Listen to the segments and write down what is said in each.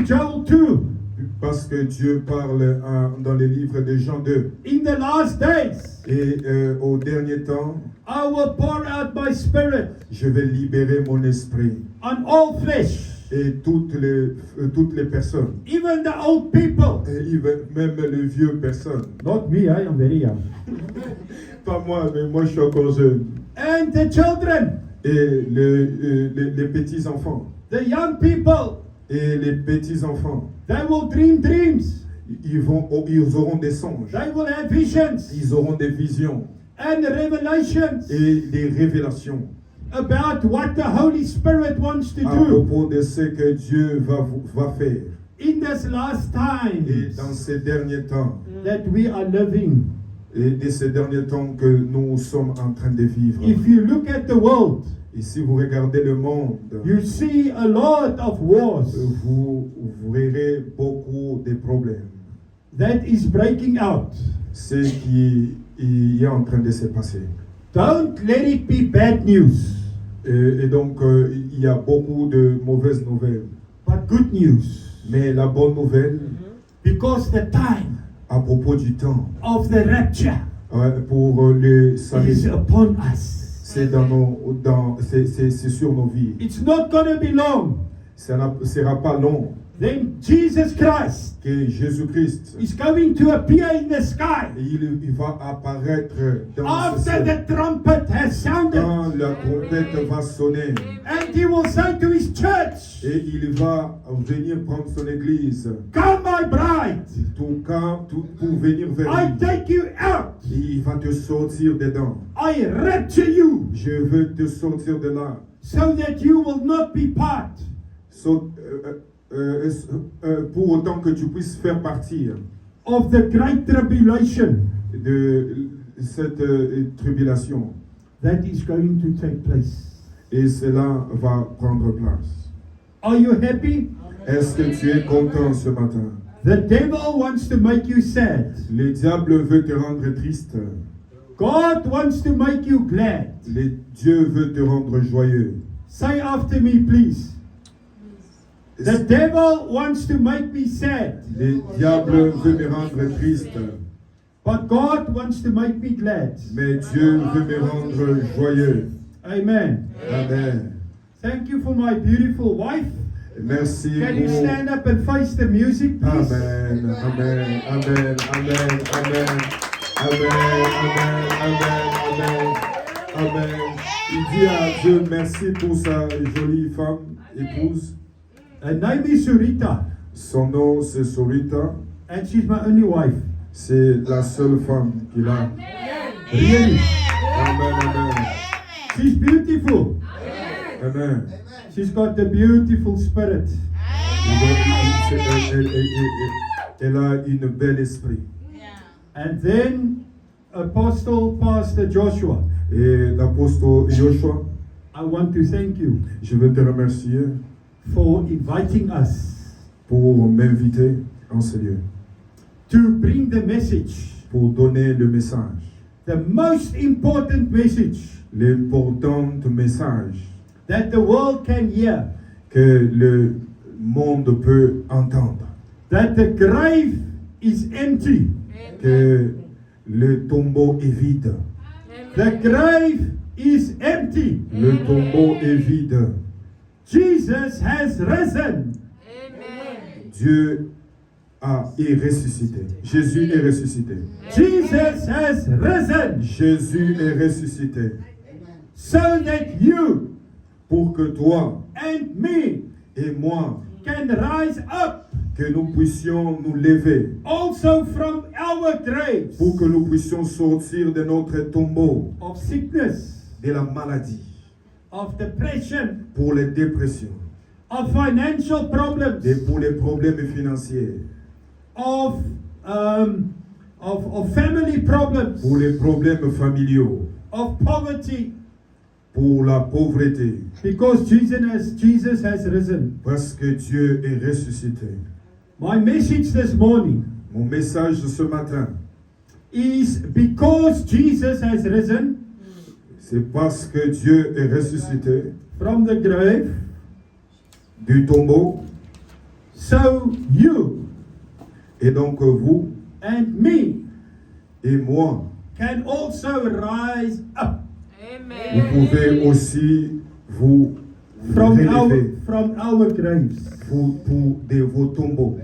Joel 2, Parce que Dieu parle dans les livres de Jean 2. in the last days, Et au dernier temps, I will pour out my spirit je vais libérer mon esprit. on all flesh, Et toutes les personnes, even the old people. et même les vieux personnes. Not me, I am very young. Pas moi, mais moi je suis encore jeune. And the children, Et les petits-enfants. the young people, Et les petits-enfants, they will dream dreams. ils auront des songes. They will have visions Ils auront des visions and revelations et des révélations about what the Holy Spirit wants to à do propos de ce que Dieu va faire. in this last Et time dans ces derniers temps, that we are living. et de ces derniers temps que nous sommes en train de vivre. If you look at the world, Et si vous regardez le monde, you see a lot of wars vous verrez beaucoup de problèmes. that is breaking out. Ce qui est en train de se passer. Don't let it be bad news, Et donc, il y a beaucoup de mauvaises nouvelles. but good news. Mais la bonne nouvelle, Because the time à propos du temps, of the rapture pour le salut, is upon us. c'est c'est sur nos vies. It's not going to be long. Ça ne sera pas long Then Jesus Christ que Jésus-Christ, is going to appear in the sky il va apparaître dans ce after ciel. the trumpet has sounded, Quand la trompette va sonner, and he will say to his church, et il va venir prendre son église, "Come, my bride, pour venir vers I lui. take you out. Et il va te sortir dedans. I rapture you, Je veux te sortir de là. so that you will not be part Pour autant que tu puisses faire partie of the great tribulation de cette tribulation. that is going to take place." Et cela va prendre place. Are you happy? Est-ce que tu es content ce matin? The devil wants to make you sad. Le diable veut te rendre triste. God wants to make you glad. Dieu veut te rendre joyeux. Say after me, please. The devil wants to make me sad, Le diable veut me rendre triste, but God wants to make me glad. mais Dieu veut me rendre joyeux. Amen. Amen. Thank you for my beautiful wife. Merci Can you pour... stand up and face the music, please? Amen, amen, amen, amen, amen, amen, amen, amen, amen. Il dit à Dieu merci pour sa jolie femme, épouse. Her name is Surita, Son nom c'est Sorita. and she's my only wife. C'est la seule femme qu'il a. Really? Amen, amen, She's beautiful. amen. She's got the beautiful spirit. Elle a une belle esprit. And then Apostle Pastor Joshua, Et l'apôtre Joshua, I want to thank you je veux te remercier for inviting us pour m'inviter en ce lieu, to bring the message, pour donner le message, the most important message l'important message that the world can hear, que le monde peut entendre, that the grave is empty. que le tombeau est vide. The grave is empty. Le tombeau est vide. Jesus has risen. Dieu est ressuscité. Jésus est ressuscité. Jesus has risen Jésus est ressuscité. so that you Pour que toi and me et moi, can rise up que nous puissions nous lever, also from our graves pour que nous puissions sortir de notre tombeau, of sickness, de la maladie, of depression, pour les dépressions, of financial problems, pour les problèmes financiers, of family problems, pour les problèmes familiaux, of poverty, pour la pauvreté, because Jesus has risen. parce que Dieu est ressuscité. My message this morning Mon message ce matin, is because Jesus has risen c'est parce que Dieu est ressuscité from the grave, du tombeau, So you Et donc vous and me et moi, can also rise up vous pouvez aussi vous from relever our graves. pour vos tombeaux.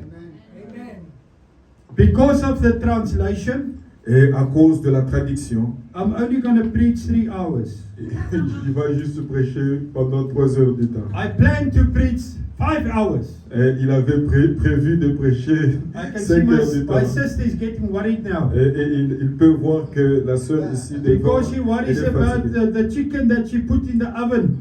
Because of the translation, Et à cause de la traduction, I'm only going to preach 3 hours. il va juste prêcher pendant 3 heures de temps. I plan to preach 5 hours. Et il avait prévu de prêcher I can see 5 heures de my temps. sister is getting worried now. Et il peut voir que la sœur ici devant, Because she elle worries est about fatiguée. the chicken that she put in the oven.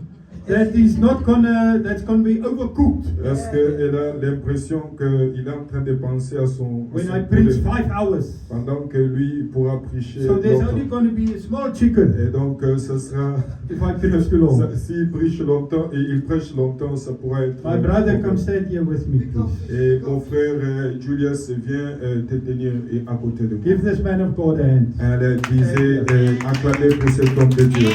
That's gonna be overcooked. Parce qu'elle a l'impression qu'il est en train de penser à son When I poulet, preach 5 hours. pendant que lui pourra prêcher So there's longtemps. only going to be a small chicken Et donc ça sera, if I preach too long. s'il prêche longtemps et il prêche longtemps, ça pourra être. My brother, come stand here with me, please. Et mon frère Julius vient te tenir à côté de moi. Give this man of God a hand. Elle disait acclamer pour cet homme de Dieu.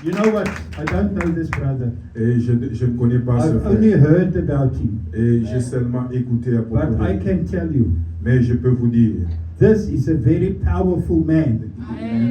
You know what? I don't know this brother. Et je ne connais pas ce I've only frère. heard about him. Et j'ai seulement écouté à propos But de I lui. can tell you, Mais je peux vous dire, this is a very powerful man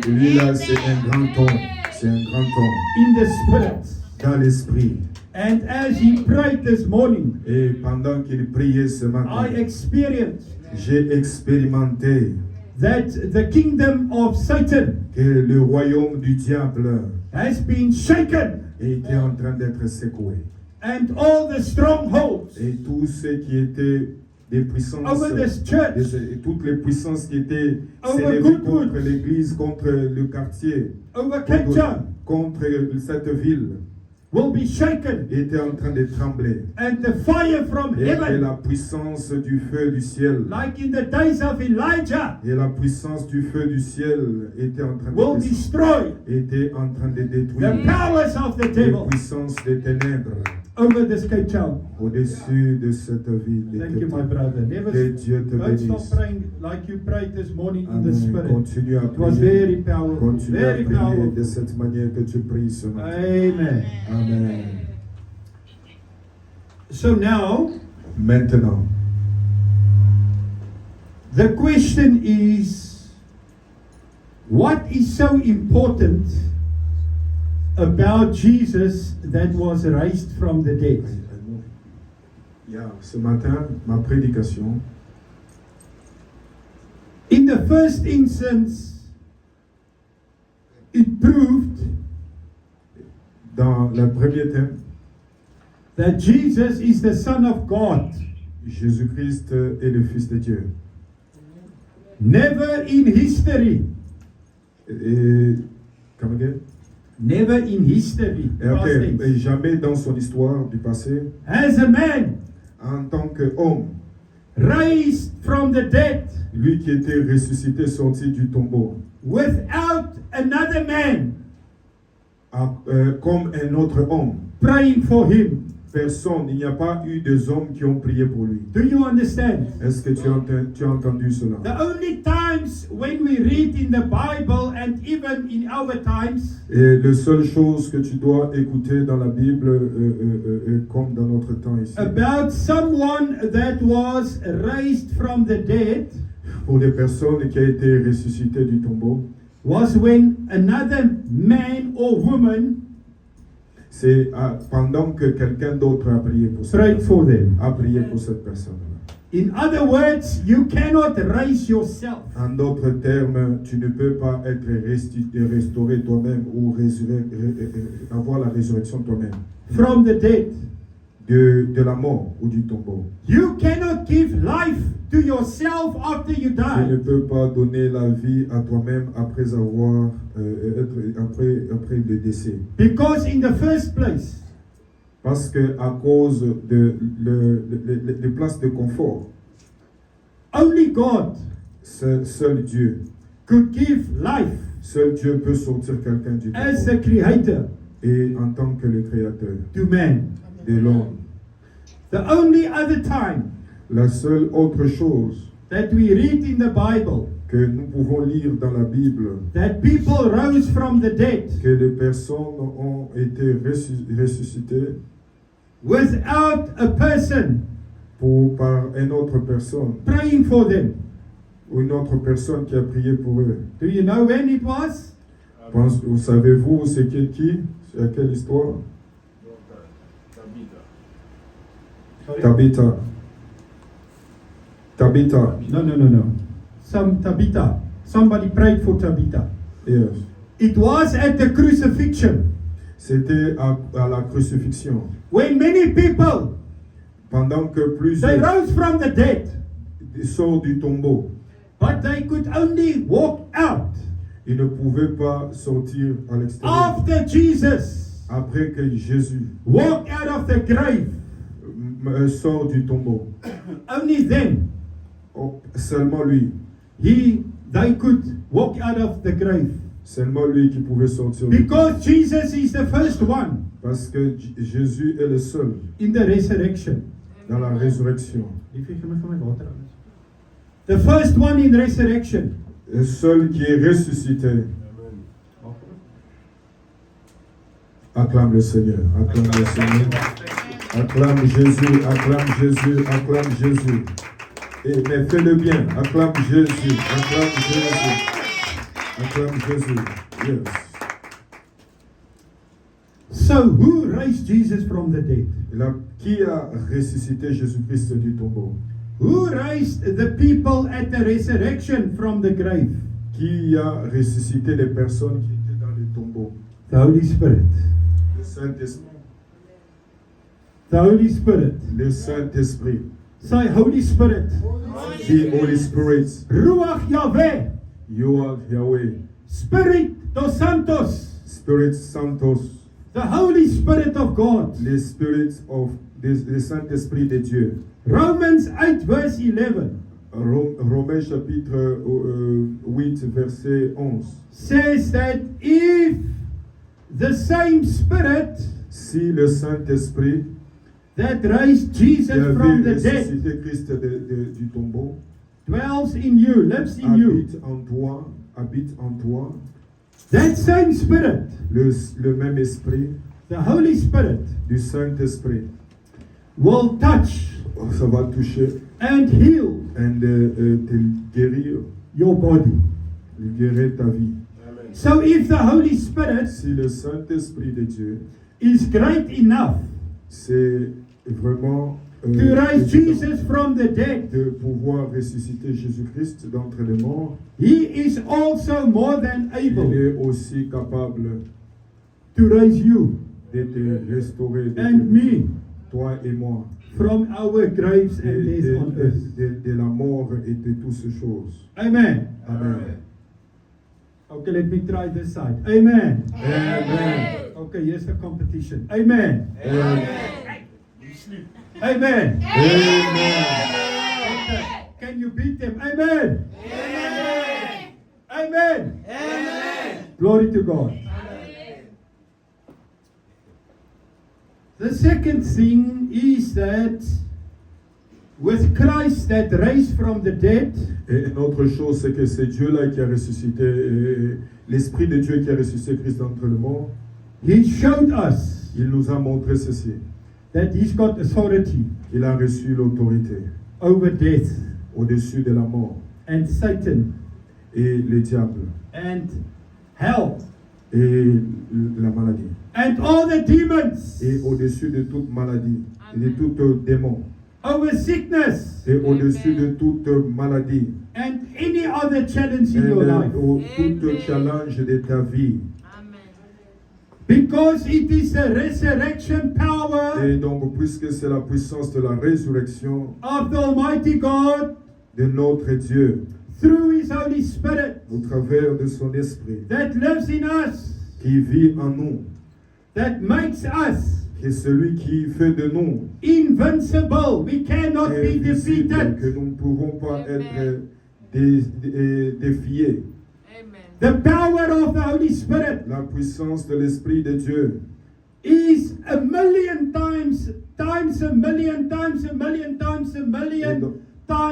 lui là, c'est un grand homme. C'est un grand homme in the spirit. dans l'esprit. And as he prayed this morning, Et pendant qu'il priait ce matin, I experienced j'ai expérimenté that the kingdom of Satan que le royaume du diable has been shaken était en train d'être secoué. and all the strongholds Et tout ce qui était des puissances, over this church, toutes les puissances qui étaient Over s'élevées Goodwood. contre l'église, contre le quartier, over Cape Town, contre cette ville, will be shaken, étaient en train de trembler. and the fire from Et heaven, la puissance du feu du ciel, like in the days of Elijah, et la puissance du feu du ciel était en train will de descendre, destroy était en train de the détruire powers of the les devil puissances des ténèbres over this Cape Town. au-dessus de cette ville. de Thank you, Cape my Town. brother. Que Never Dieu te don't stop bénisse. praying like you prayed this morning in the Amen. spirit. Continue à It was prier. very powerful, Continue à very prier de powerful. cette manière que tu pries ce matin. Amen. Amen. So now Maintenant, the question is, what is so important about Jesus that was raised from the dead? ce matin, ma prédication, In the first instance, it proved dans le premier thème, that Jesus is the Son of God. Jésus-Christ est le Fils de Dieu. Never in history, Et, come again? never in history, Et ok, past tense, et jamais dans son histoire du passé, has a man en tant qu'homme, raised from the dead lui qui était ressuscité, sorti du tombeau, without another man comme un autre homme. praying for him. Personne, il n'y a pas eu des hommes qui ont prié pour lui. Do you understand? Est-ce que tu as entendu cela? The only times when we read in the Bible and even in our times Et la seule chose que tu dois écouter dans la Bible, comme dans notre temps ici, about someone that was raised from the dead pour des personnes qui ont été ressuscitées du tombeau, was when another man or woman c'est pendant que quelqu'un d'autre a prié pour cette prayed for personne. them. A prié pour cette personne. In other words, you cannot raise yourself. En d'autres termes, tu ne peux pas être restauré toi-même ou avoir la résurrection toi-même From the dead. de la mort ou du tombeau. You cannot give life to yourself after you Tu ne die. peux pas donner la vie à toi-même après avoir après le décès. Because in the first place, Parce que à cause de les places de confort, only God seul Dieu, could give life seul Dieu peut sortir quelqu'un du as tombeau. the creator Et en tant que le créateur to man. de l'homme. The only other time La seule autre chose that we read in the Bible que nous pouvons lire dans la Bible, that people rose from the dead que les personnes ont été ressuscitées, without a person par une autre personne praying for them. ou une autre personne qui a prié pour eux. Do you know when it was? Vous savez-vous c'est qui? C'est à quelle histoire? Tabitha. No. Some Tabitha. Somebody prayed for Tabitha. Yes. It was at the crucifixion C'était à la crucifixion. when many people Pendant que they plusieurs rose from the dead, sortent du tombeau, but they could only walk out ils ne pouvaient pas sortir à l'extérieur. after Jesus Après que Jésus walked out of the grave. sort du tombeau, Only then seulement lui, they could walk out of the grave. seulement lui qui pouvait sortir du tombeau. Because Jesus is the first one Parce que Jésus est le seul in the resurrection. dans la résurrection. The first one in resurrection. Le seul qui est ressuscité. Acclame le Seigneur, acclame le Seigneur. Acclame Jésus, acclame Jésus, acclame Jésus. Mais fais-le bien, acclame Jésus, acclame Jésus. Acclame Jésus, yes. So who raised Jesus from the dead? Qui a ressuscité Jésus-Christ du tombeau? Who raised the people at the resurrection from the grave? Qui a ressuscité les personnes qui étaient dans le tombeau? The Holy Spirit. Le Saint-Esprit. The Holy Spirit. Le Saint-Esprit. Say Holy Spirit. The Holy Spirit. Ruach Yahweh. You are Yahweh. Spirit dos Santos. Spirit Santos. The Holy Spirit of God. Le Spirit of le Saint-Esprit de Dieu. Romans 8 verse 11. Romains chapitre 8 verset 11. Says that if the same Spirit Si le Saint-Esprit that raised qui Jesus from avait the dead ressuscité Christ du tombeau dwells in you, lives in you, habite en toi, that same Spirit, le même esprit the Holy Spirit, du Saint-Esprit, will touch ça va toucher and heal et te guérir, your body. guérir ta vie. So if the Holy Spirit Si le Saint-Esprit de Dieu, is great enough c'est vraiment to raise évident Jesus from the dead, de pouvoir ressusciter Jésus-Christ d'entre les morts, He is also more than il able est aussi capable to raise you de te restaurer, and me toi et moi, from our graves and death on earth. de la mort et de toutes ces choses. Amen. Amen. Okay, let me try this side. Amen. Amen. Okay, here's the competition. Amen. Amen. Amen. Amen. Okay. Can you beat them? Amen. Amen. Glory to God. The second thing is that with Christ that raised from the dead, Et une autre chose, c'est que c'est Dieu-là qui a ressuscité, l'Esprit de Dieu qui a ressuscité Christ d'entre les morts. He showed us Il nous a montré ceci, that He's got authority qu'il a reçu l'autorité over death au-dessus de la mort and Satan et le diable and hell et la maladie. and all the demons, Et au-dessus de toute maladie, et de tout démon, over sickness et au-dessus de toute maladie, and any other challenge et in your life. de tout challenge de ta vie. Because it is the resurrection power Et donc, puisque c'est la puissance de la résurrection of the Almighty God de notre Dieu, through His Holy Spirit au travers de son esprit, that lives in us, qui vit en nous, that makes us qui est celui qui fait de nous invincible. We cannot be invisibles, que defeated. nous ne pouvons pas être défiés. The power of the Holy Spirit La puissance de l'Esprit de Dieu is a million times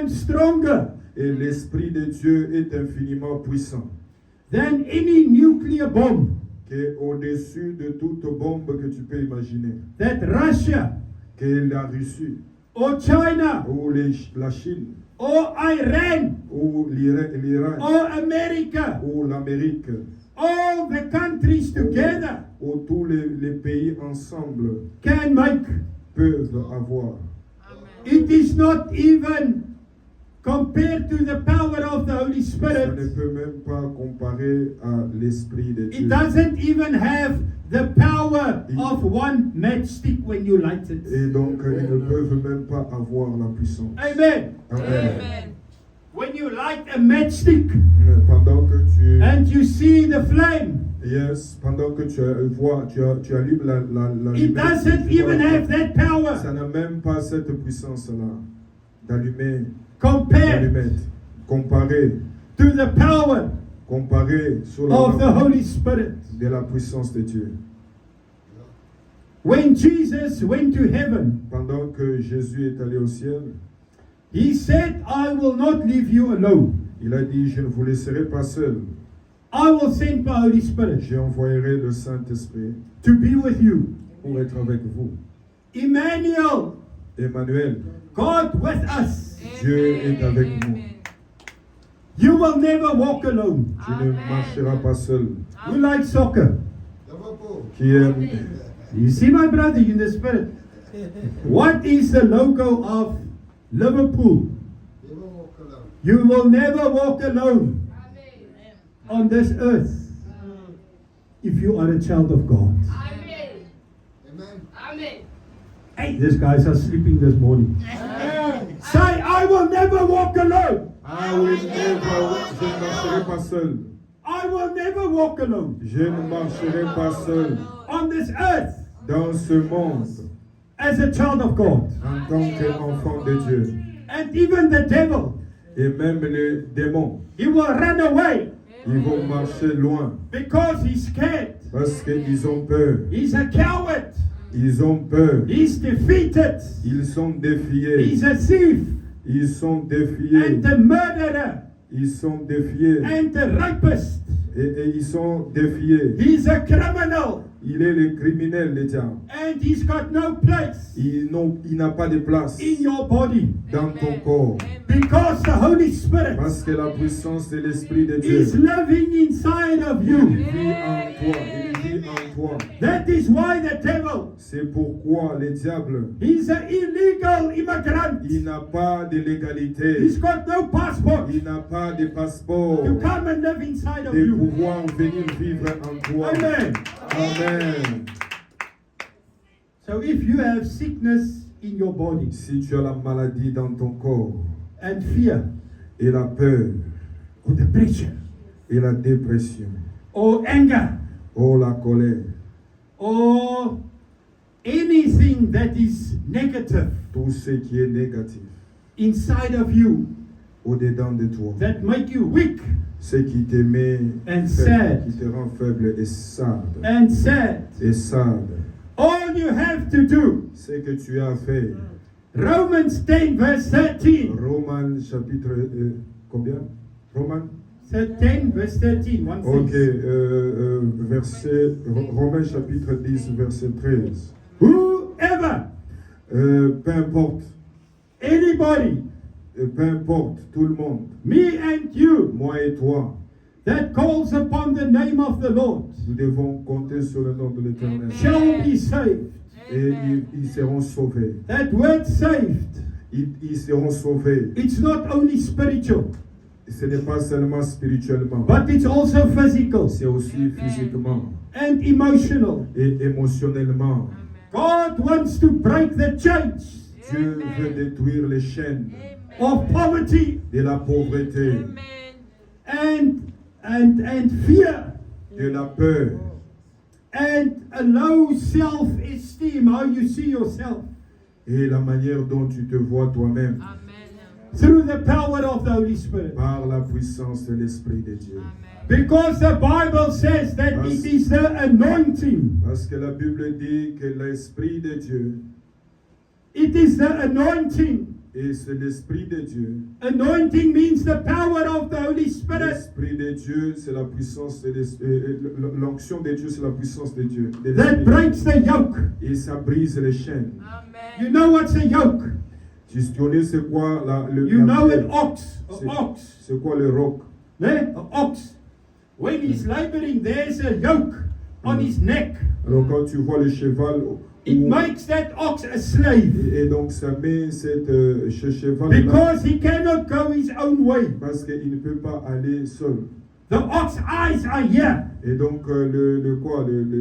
stronger et l'Esprit de Dieu est infiniment puissant, than any nuclear bomb qui est au-dessus de toute bombe que tu peux imaginer, that Russia que la Russie, or China, ou la Chine, or Iran, ou l'Iran, or America, ou l'Amérique, all the countries together ou tous les pays ensemble can make. peuvent avoir. It is not even compared to the power of the Holy Ça Spirit. ne peut même pas comparer à l'Esprit de Dieu. It doesn't even have the power of one matchstick when you light it. Et donc, ils ne peuvent même pas avoir la puissance. Amen. Amen. When you light a matchstick Pendant que tu... and you see the flame, Yes, pendant que tu vois, tu allumes la it lumière, doesn't tu vois even la have flamme. that power Ça n'a même pas cette puissance-là d'allumer compared l'allumette. Comparé to the power sur la of the lampe Holy Spirit. de la puissance de Dieu. When Jesus went to heaven, Pendant que Jésus est allé au ciel, he said, I will not leave you alone. il a dit, je ne vous laisserai pas seul. I will send my Holy Spirit J'envoyerai le Saint-Esprit to be with you. pour être avec vous. Emmanuel, Emmanuel, God with us. Dieu est avec nous. You will never walk alone. Tu ne marcheras pas seul. We like soccer. Qui aime, You see my brother in the spirit. What is the logo of Liverpool? You will never walk alone on this earth if you are a child of God. Hey, these guys are sleeping this morning. Say, I will never walk alone. ah oui, je ne marcherai pas seul. I will never walk alone Je ne marcherai pas seul on this earth dans ce monde as a child of God. en tant qu'enfant de Dieu. And even the devil, Et même les démons, he will run away ils vont marcher loin because he's scared. parce qu'ils ont peur. He's a coward. Ils ont peur. He's defeated. Ils sont défiés. He's a thief Ils sont défiés. and a murderer Ils sont défiés. and a rapist. Et ils sont défiés. He's a criminal Il est le criminel, le diable. and he's got no place Il n'a pas de place in your body dans ton corps. because the Holy Spirit Parce que la puissance de l'Esprit de is Dieu living inside of il you. vit en toi. Il vit en toi. That is why the devil, C'est pourquoi le diable, he's an illegal immigrant. il n'a pas de légalité. He's got no passport Il n'a pas de passeport to come and live inside of de you. pouvoir venir vivre en toi. Amen. Amen. So if you have sickness in your body Si tu as la maladie dans ton corps and fear et la peur or depression et la dépression or anger ou la colère, or anything that is negative tout ce qui est négatif inside of you au-dedans de toi, that make you weak ce qui te met And faible, sad. qui te rend faible et sade, and sad, all you have to do, ce que tu as fait. Romans 10 verse 13. Romains chapitre combien? Romains 10 verse 13. One Ok, six. Romains chapitre 10 verset 13. Whoever, Peu importe, anybody, peu importe, tout le monde, me and you, moi et toi, that calls upon the name of the Lord nous devons compter sur le nom de l'Éternel. shall be saved. Et ils seront sauvés. That word saved, Ils seront sauvés. it's not only spiritual, Ce n'est pas seulement spirituellement, but it's also physical c'est aussi physiquement and emotional. et émotionnellement. God wants to break the chains Dieu veut détruire les chaînes of poverty de la pauvreté, and fear de la peur and a low self-esteem, how you see yourself, et la manière dont tu te vois toi-même through the power of the Holy Spirit. par la puissance de l'Esprit de Dieu. Because the Bible says that it is the anointing. Parce que la Bible dit que l'Esprit de Dieu It is the anointing Et c'est l'Esprit de Dieu. Anointing means the power of the Holy Spirit. L'Esprit de Dieu, c'est la puissance de l'onction de Dieu, c'est la puissance de Dieu. De That l'Esprit. breaks the yoke. Et ça brise les chaînes. You know what's a yoke? Tu connais c'est quoi le You know pied? an ox. C'est- An ox. C'est quoi le roc? Eh? An ox. When he's laboring, there's a yoke on his neck. Alors quand tu vois le cheval, It où- makes that ox a slave. et donc ça met ce cheval là Because he cannot go his own way. parce qu'il ne peut pas aller seul. The ox eyes are here. Et donc le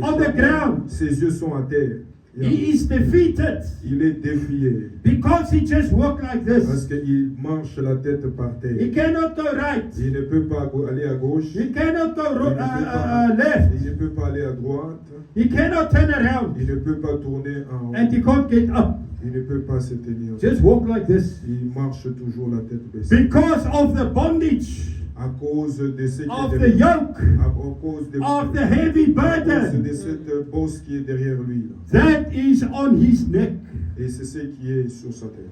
On the ground. ses yeux sont à terre. He is defeated Il est défié because he just walk like parce this. qu'il marche la tête par terre. He cannot go right. Il ne peut pas aller à gauche. He cannot go Il ne peut pas- left. il ne peut pas aller à droite. He cannot turn around. Il ne peut pas tourner en haut. And he can't get up. Il ne peut pas se tenir. Just walk like this. Il marche toujours la tête baissée. Because of the bondage, À cause de ce qui of est the derrière. yoke, À cause de, of the heavy à cause burden de cette bosse qui est derrière lui. that is on his neck. Et c'est ce qui est sur sa tête.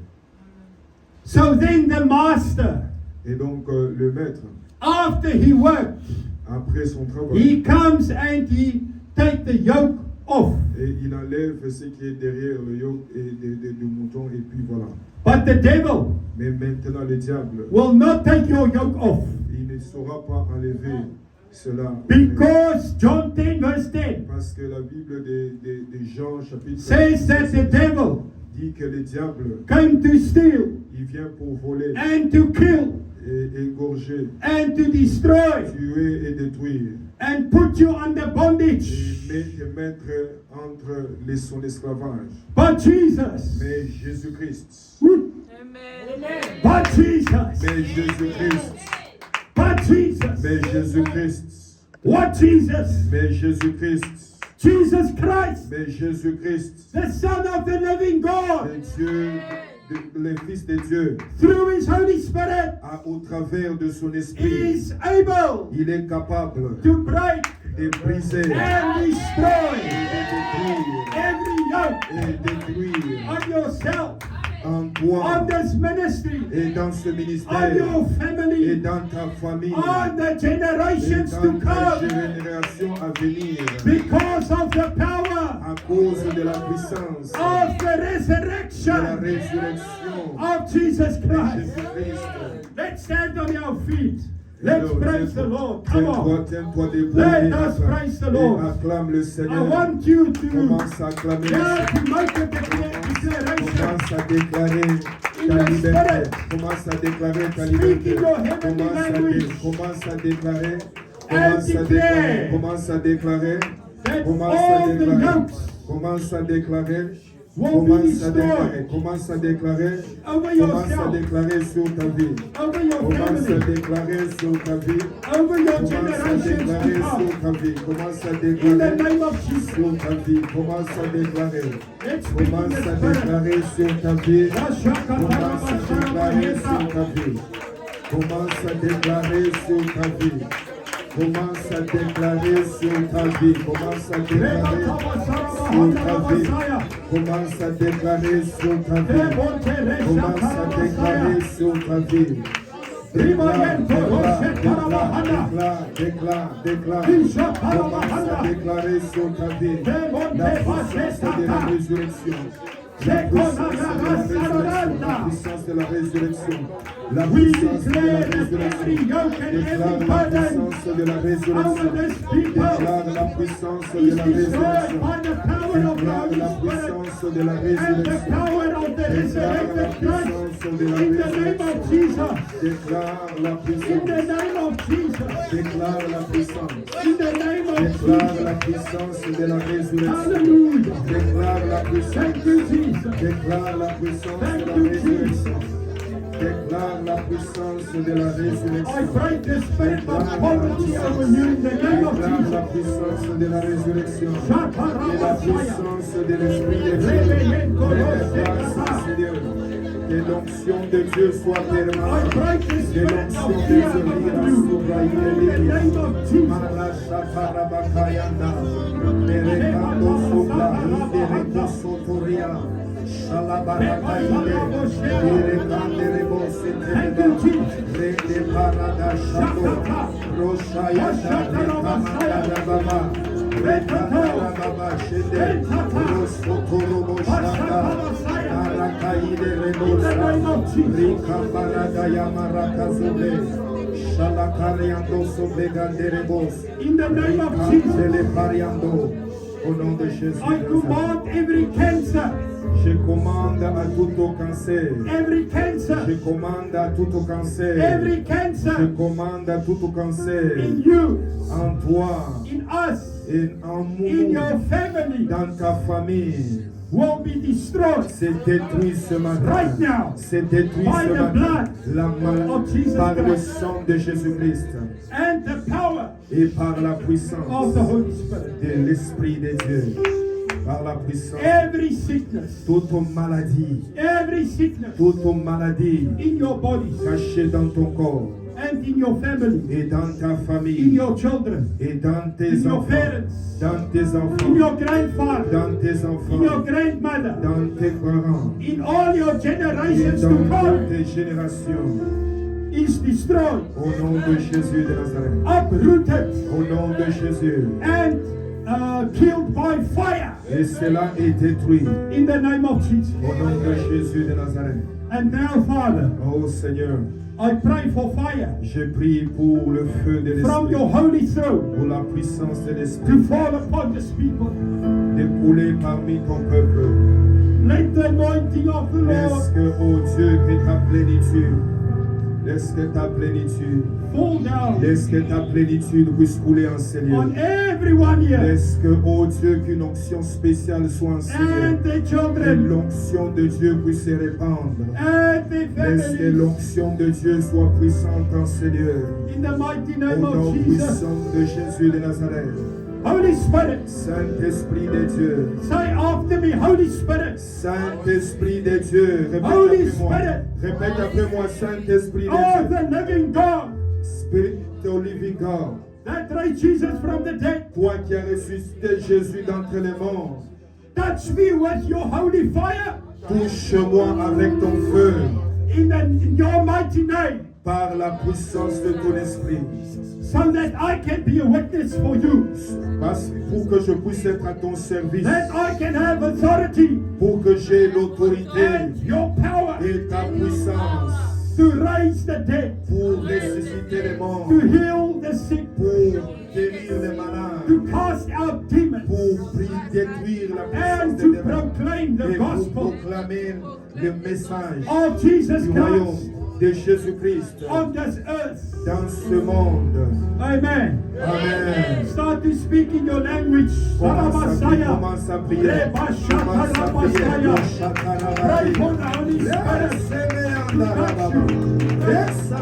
So then the master, Et donc le maître, after he worked, après son travail, he comes and he take the yoke off. et il enlève ce qui est derrière le yoke et du mouton, et puis voilà. But the devil Mais maintenant le diable, will not take your yoke off. il ne saura pas enlever cela. Because John 10 verse 10 Parce que la Bible de Jean chapitre says that the devil dit que le diable, came to steal il vient pour voler and to kill et égorger, and to destroy tuer et détruire. and put you under bondage. Et te mettre entre son esclavage. But Jesus, Mais Jésus-Christ, but Jesus, mais Jésus-Christ, but Jesus, mais Jésus-Christ, what Jesus? mais Jésus-Christ, Jesus Christ, mais Jésus-Christ, the Son of the living God, le Dieu, le Fils de Dieu, through his Holy Spirit, au travers de son esprit, is able il est capable to break de briser and destroy et every yoke détruire on yourself, en toi on this ministry, et dans ce on ministère your et family, dans ta famille on the et generations to dans ta come, génération à venir because of the power à cause de la puissance of the de la resurrection résurrection of Jesus de Christ. Jésus-Christ. Let's stand on our feet. Let's Alors, praise the Lord. Come on. Tiens-toi debout Let et us praise the Lord. acclame le I Seigneur. want you to Commence à acclamer le now Seigneur. to make a declaration. Commence à déclarer In ta the liberté. spirit. Commence à déclarer ta Speak liberté. in your heavenly language. Commence à déclarer. And declare Commence à déclarer. that Commence all à the déclarer. yokes Commence à déclarer. will be Commence à déclarer. destroyed Commence à déclarer. over Commence à yourself, déclarer sur ta vie. over your Commence à family, déclarer sur ta vie. over your Commence à generations déclarer to come. sur ta vie. Commence à In the déclarer name of Jesus, sur ta vie. Commence à déclarer. let's speak in Commence the à spirit. déclarer sur ta vie. Commence à déclarer sur ta vie. Commence à déclarer sur ta vie. Commence à déclarer sur ta vie. Commence à déclarer sur ta vie. Commence à déclarer sur ta vie. Commence à déclarer sur ta vie. Déclare, déclare. Commence à déclarer sur ta vie la puissance de la résurrection. La puissance de la résurrection. La puissance de la résurrection. Déclare la puissance de la résurrection. Déclare la puissance de la résurrection. Déclare la puissance de la résurrection. Déclare la puissance de la résurrection. Déclare la puissance. Déclare la puissance. Déclare la puissance de la résurrection. Déclare la puissance. Déclare la puissance de la résurrection. Déclare la puissance de la résurrection. I break the spirit of poverty over you in the name of Déclare la Jesus. puissance de la résurrection. Et la puissance de l'Esprit de Dieu. Seigneur. Que l'onction de Dieu soit I permanente. break the Que spirit l'onction of de fear Dieu over ira you sur in the name of Jesus. Marasha Parabakayanda, Merekando Sobla, Inde Rekosotoria, Shalabarakaide, Shando, Roshaya Kamada Baba, Rekatara Baba Shede, Rosotoro Shanda, Arakaide Renosa, Rika Baradaya Marakazule. In the name of Jesus, au nom de Jésus, I command every cancer, je commande à tout cancer. every cancer, Je commande à tout cancer. every Je cancer commande à tout cancer in you, en toi in us, et en in nous, your family dans ta famille. will be destroyed C'est détruit ce matin. right now C'est détruit by ce the matin. blood La of Jesus par le Christ sang de Jésus-Christ and the power et par la of puissance the Holy Spirit. de l'Esprit de Dieu. Par la puissance. Every sickness, Toute maladie, every sickness toute maladie in your bodies cachée dans ton corps and in your family, et dans ta in famille your children, et dans tes in your enfants, parents, dans tes in enfants, your grandfather, dans tes in your enfants, grandmother, dans tes parents in all your et generations dans to toutes come tes générations. is destroyed, Au nom de Jésus de Nazareth. uprooted, Au nom de Jésus. and killed by fire Et cela est détruit. in the name of Jesus. Au nom de Jésus de Nazareth. And now, Father, Oh Seigneur, I pray for fire je prie pour le feu de from l'Esprit, your holy throne pour la puissance de to l'Esprit, fall upon this people. de couler parmi ton peuple. Let the anointing of the Laisse Lord que, oh Dieu, que ta plénitude, laisse que ta plénitude, fall down laisse que ta plénitude puisse couler en ces lieux. on everyone here Laisse que, oh Dieu, qu'une onction spéciale soit en ces lieux. and their Que children l'onction de Dieu puisse se répandre. and their Laisse que families l'onction de Dieu soit puissante en ces lieux. in the mighty Au name of nom Jesus. puissant de Jésus de Nazareth. Holy Spirit, Saint-Esprit de Dieu. say after me, Holy Spirit, Saint-Esprit de Dieu. Répète Holy après moi. Spirit. Répète après moi, Saint-Esprit of de Dieu. the living God, Spirit of living God. that raised Jesus from the dead, Toi qui as ressuscité Jésus d'entre les morts. touch me with your holy fire Touche-moi avec ton feu. in your mighty name, Par la puissance de ton esprit. so that I can be a witness for you, Pour que je puisse être à ton service. that I can have authority Pour que j'ai l'autorité and your power et ta puissance. to raise the dead, Pour ressusciter les morts. to heal the sick, Pour guérir les malades. to cast out demons, Pour détruire la puissance and des to démons. proclaim the Et pour gospel proclamer le message of Jesus du royaume Christ de Jésus-Christ on this earth. dans ce monde. Amen. Amen. Start to speak in your language. Commence à prier, Sarabasaya. commence à prier. Commence à prier. Pray for the Holy Spirit. Yes,